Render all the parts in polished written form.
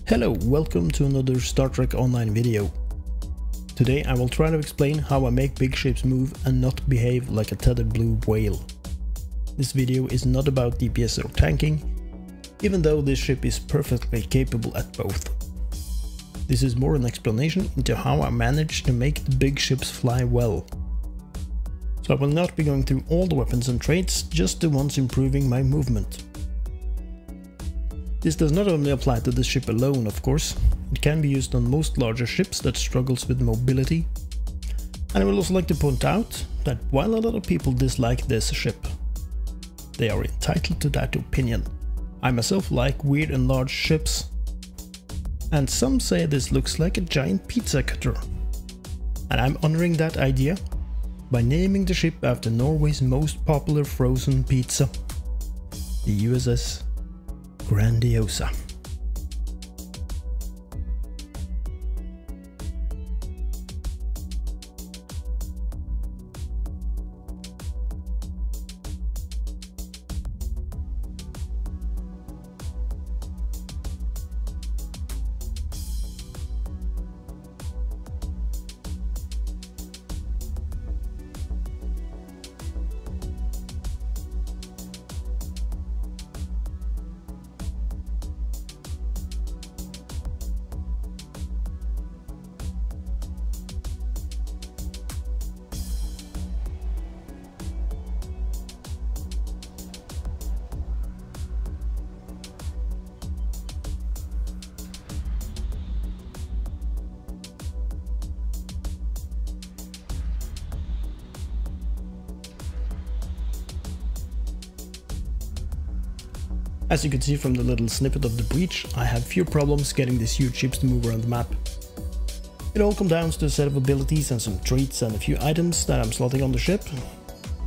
Hello, welcome to another Star Trek Online video. Today I will try to explain how I make big ships move and not behave like a tethered blue whale. This video is not about DPS or tanking, even though this ship is perfectly capable at both. This is more an explanation into how I manage to make the big ships fly well. So I will not be going through all the weapons and traits, just the ones improving my movement. This does not only apply to this ship alone, of course, it can be used on most larger ships that struggles with mobility. And I would also like to point out that while a lot of people dislike this ship, they are entitled to that opinion. I myself like weird and large ships, and some say this looks like a giant pizza cutter. And I'm honoring that idea by naming the ship after Norway's most popular frozen pizza, the USS Grandiosa. As you can see from the little snippet of the breach, I have few problems getting these huge ships to move around the map. It all comes down to a set of abilities and some traits and a few items that I'm slotting on the ship.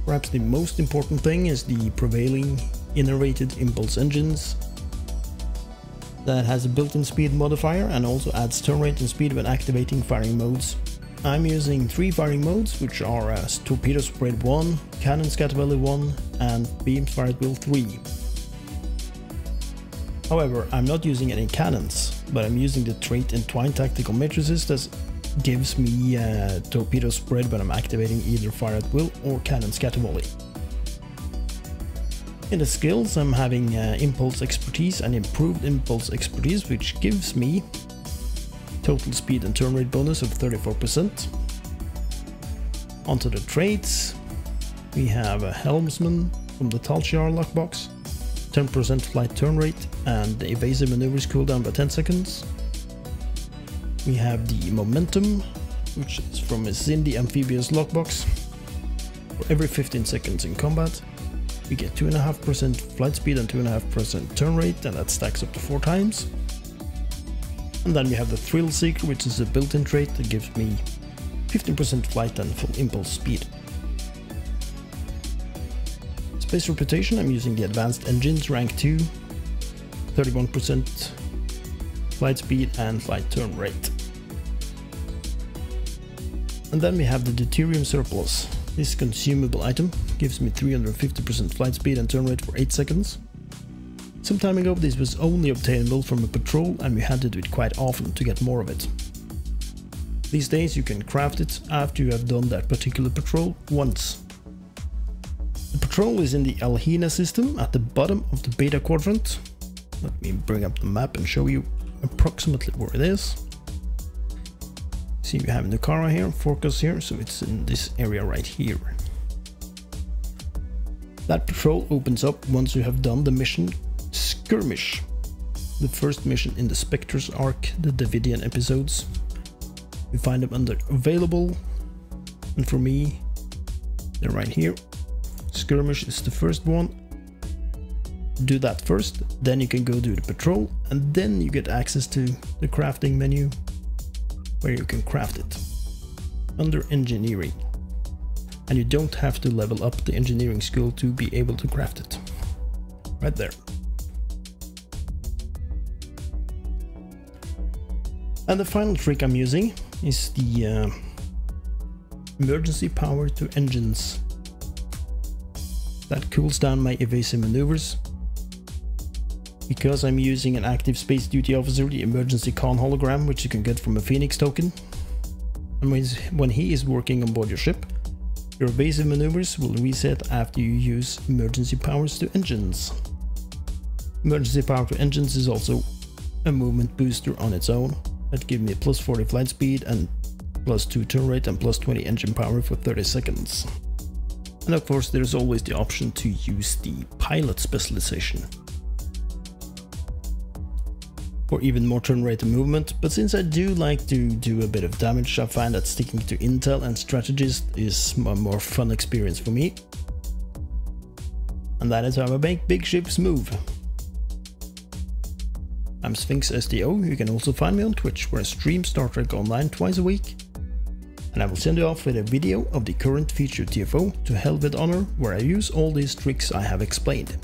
Perhaps the most important thing is the prevailing innervated impulse engines that has a built-in speed modifier and also adds turn rate and speed when activating firing modes. I'm using 3 firing modes, which are torpedo spread 1, cannon scatterbelly 1 and beam fired wheel 3. However, I'm not using any cannons, but I'm using the trait Entwined Tactical Matrices that gives me torpedo spread when I'm activating either fire at will or cannon scatter volley. In the skills, I'm having impulse expertise and improved impulse expertise, which gives me total speed and turn rate bonus of 34%. Onto the traits, we have a helmsman from the Talchiar lockbox, 10% flight turn rate and the evasive maneuvers cooldown by 10 seconds. We have the momentum, which is from a Zindi amphibious lockbox. For every 15 seconds in combat, we get 2.5% flight speed and 2.5% turn rate, and that stacks up to 4 times. And then we have the Thrill Seeker, which is a built-in trait that gives me 15% flight and full impulse speed. Space reputation, I'm using the advanced engines rank 2, 31% flight speed and flight turn rate. And then we have the Deuterium Surplus. This consumable item gives me 350% flight speed and turn rate for 8 seconds. Some time ago this was only obtainable from a patrol and we had to do it quite often to get more of it. These days you can craft it after you have done that particular patrol once. The patrol is in the Alhina system at the bottom of the beta quadrant. Let me bring up the map and show you approximately where it is. See, we have Nukara here, Forcas here, so it's in this area right here. That patrol opens up once you have done the mission Skirmish, the first mission in the Spectre's arc, the Davidian episodes. We find them under Available, and for me, they're right here. Skirmish is the first one. Do that first, then you can go do the patrol, and then you get access to the crafting menu where you can craft it under engineering. And you don't have to level up the engineering skill to be able to craft it. Right there. And the final trick I'm using is the emergency power to engines. That cools down my evasive maneuvers Because I'm using an active space duty officer, the emergency con hologram, which you can get from a Phoenix token, and when he is working on board your ship, your evasive maneuvers will reset after you use emergency powers to engines. Emergency power to engines is also a movement booster on its own that gives me plus 40 flight speed and plus 2 turn rate and plus 20 engine power for 30 seconds. And of course there's always the option to use the pilot specialization for even more turn rate and movement, but since I do like to do a bit of damage, I find that sticking to intel and strategist is a more fun experience for me. And that is how I make big ships move. I'm Sphinx SDO. You can also find me on Twitch, where I stream Star Trek Online twice a week. And I will send you off with a video of the current featured TFO, To Hell with Honor, where I use all these tricks I have explained.